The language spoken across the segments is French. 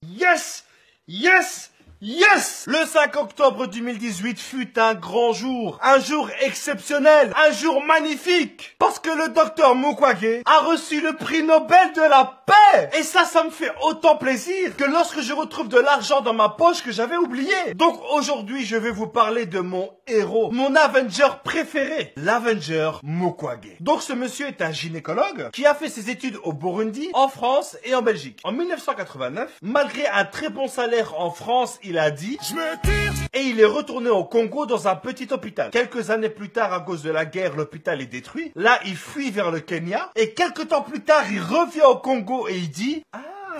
Yes! Yes! Yes! Le 5 octobre 2018 fut un grand jour, un jour exceptionnel, un jour magnifique, parce que le docteur Mukwege a reçu le prix Nobel de la paix. Et ça me fait autant plaisir que lorsque je retrouve de l'argent dans ma poche que j'avais oublié. Donc aujourd'hui, je vais vous parler de mon héros, mon Avenger préféré, l'Avenger Mukwege. Donc ce monsieur est un gynécologue qui a fait ses études au Burundi, en France et en Belgique. En 1989, malgré un très bon salaire en France, il a dit « Je me tire » et il est retourné au Congo dans un petit hôpital. Quelques années plus tard, à cause de la guerre, l'hôpital est détruit. Là, il fuit vers le Kenya et quelques temps plus tard, il revient au Congo et il dit «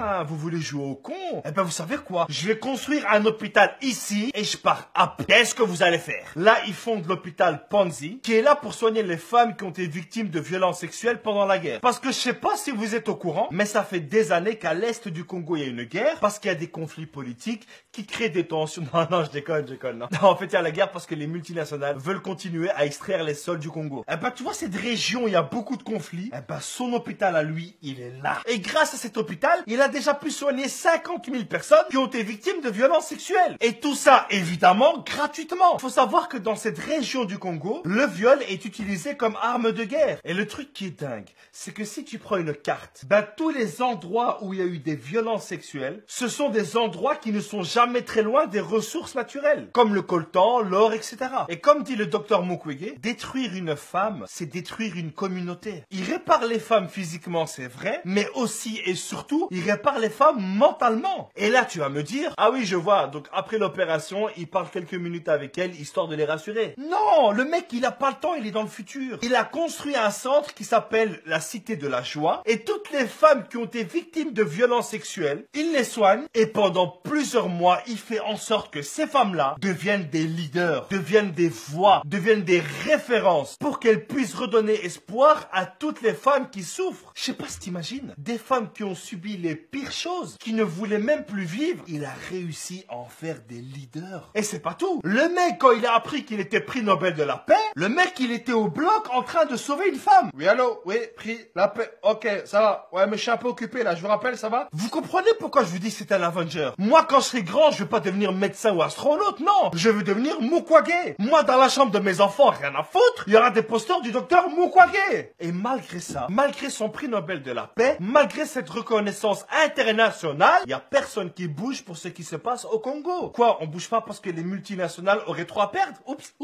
Ah, vous voulez jouer au con? Eh ben, vous savez quoi? Je vais construire un hôpital ici et je pars à... Qu'est-ce que vous allez faire? Là, ils fondent l'hôpital Panzi, qui est là pour soigner les femmes qui ont été victimes de violences sexuelles pendant la guerre. Parce que je sais pas si vous êtes au courant, mais ça fait des années qu'à l'est du Congo, il y a une guerre, parce qu'il y a des conflits politiques qui créent des tensions. Non, je déconne, non. Non, en fait, il y a la guerre parce que les multinationales veulent continuer à extraire les sols du Congo. Eh ben, tu vois, cette région, il y a beaucoup de conflits. Eh ben, son hôpital à lui, il est là. Et grâce à cet hôpital, il a déjà pu soigner 50 000 personnes qui ont été victimes de violences sexuelles. Et tout ça, évidemment, gratuitement. Il faut savoir que dans cette région du Congo, le viol est utilisé comme arme de guerre. Et le truc qui est dingue, c'est que si tu prends une carte, ben tous les endroits où il y a eu des violences sexuelles, ce sont des endroits qui ne sont jamais très loin des ressources naturelles, comme le coltan, l'or, etc. Et comme dit le docteur Mukwege, détruire une femme, c'est détruire une communauté. Il répare les femmes physiquement, c'est vrai, mais aussi et surtout, il répare les femmes mentalement. Et là, tu vas me dire, ah oui, je vois, donc après l'opération, il parle quelques minutes avec elle, histoire de les rassurer. Non, le mec, il a pas le temps, il est dans le futur. Il a construit un centre qui s'appelle la Cité de la Joie, et toutes les femmes qui ont été victimes de violences sexuelles, il les soigne, et pendant plusieurs mois, il fait en sorte que ces femmes-là deviennent des leaders, deviennent des voix, deviennent des références, pour qu'elles puissent redonner espoir à toutes les femmes qui souffrent. Je sais pas si t'imagines, des femmes qui ont subi les pires choses, qui ne voulaient même plus vivre, il a réussi à en faire des leaders. Et c'est pas tout. Le mec, quand il a appris qu'il était prix Nobel de la paix, le mec, il était au bloc en train de sauver une femme. Oui, allô? Oui, prix la paix. Ok, ça va. Ouais, mais je suis un peu occupé là, je vous rappelle, ça va? Vous comprenez pourquoi je vous dis que c'est un Avenger? Moi, quand je serai grand, je veux pas devenir médecin ou astronaute, non. Je veux devenir Mukwege. Moi, dans la chambre de mes enfants, rien à foutre, il y aura des posters du docteur Mukwege. Et malgré ça, malgré son prix Nobel de la paix, malgré cette reconnaissance internationale, il y a personne qui bouge pour ce qui se passe au Congo. Quoi, on bouge pas parce que les multinationales auraient trop à perdre? Oups.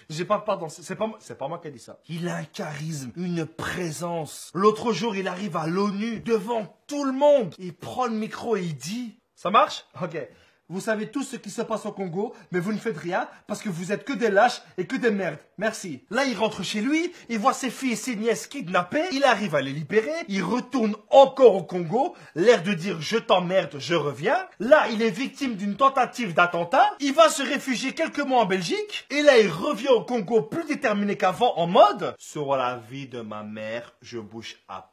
J'ai pas, pardon, c'est pas moi qui ai dit ça. Il a un charisme, une présence. L'autre jour, il arrive à l'ONU, devant tout le monde. Il prend le micro et il dit... Ça marche? Ok. Vous savez tout ce qui se passe au Congo, mais vous ne faites rien parce que vous êtes que des lâches et que des merdes. Merci. Là, il rentre chez lui, il voit ses filles et ses nièces kidnappées, il arrive à les libérer, il retourne encore au Congo, l'air de dire « je t'emmerde, je reviens ». Là, il est victime d'une tentative d'attentat, il va se réfugier quelques mois en Belgique, et là, il revient au Congo plus déterminé qu'avant en mode « sur la vie de ma mère, je bouge up ».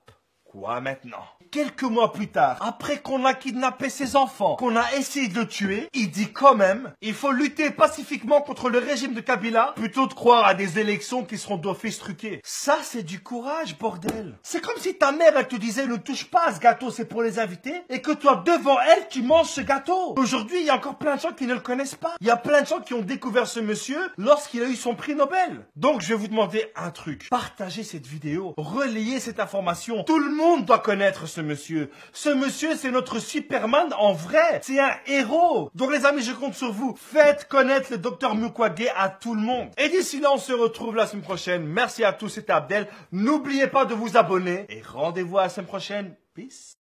Quoi maintenant? quelques mois plus tard, après qu'on a kidnappé ses enfants, qu'on a essayé de le tuer, il dit quand même, il faut lutter pacifiquement contre le régime de Kabila, plutôt de croire à des élections qui seront d'office truquées. Ça, c'est du courage, bordel. C'est comme si ta mère, elle te disait, ne touche pas à ce gâteau, c'est pour les invités, et que toi, devant elle, tu manges ce gâteau. Aujourd'hui, il y a encore plein de gens qui ne le connaissent pas. Il y a plein de gens qui ont découvert ce monsieur lorsqu'il a eu son prix Nobel. Donc, je vais vous demander un truc. Partagez cette vidéo, relayez cette information. Tout le monde doit connaître ce monsieur. Ce monsieur, c'est notre Superman en vrai. C'est un héros. Donc, les amis, je compte sur vous. Faites connaître le docteur Mukwege à tout le monde. Et d'ici là, on se retrouve la semaine prochaine. Merci à tous, c'était Abdel. N'oubliez pas de vous abonner et rendez-vous à la semaine prochaine. Peace.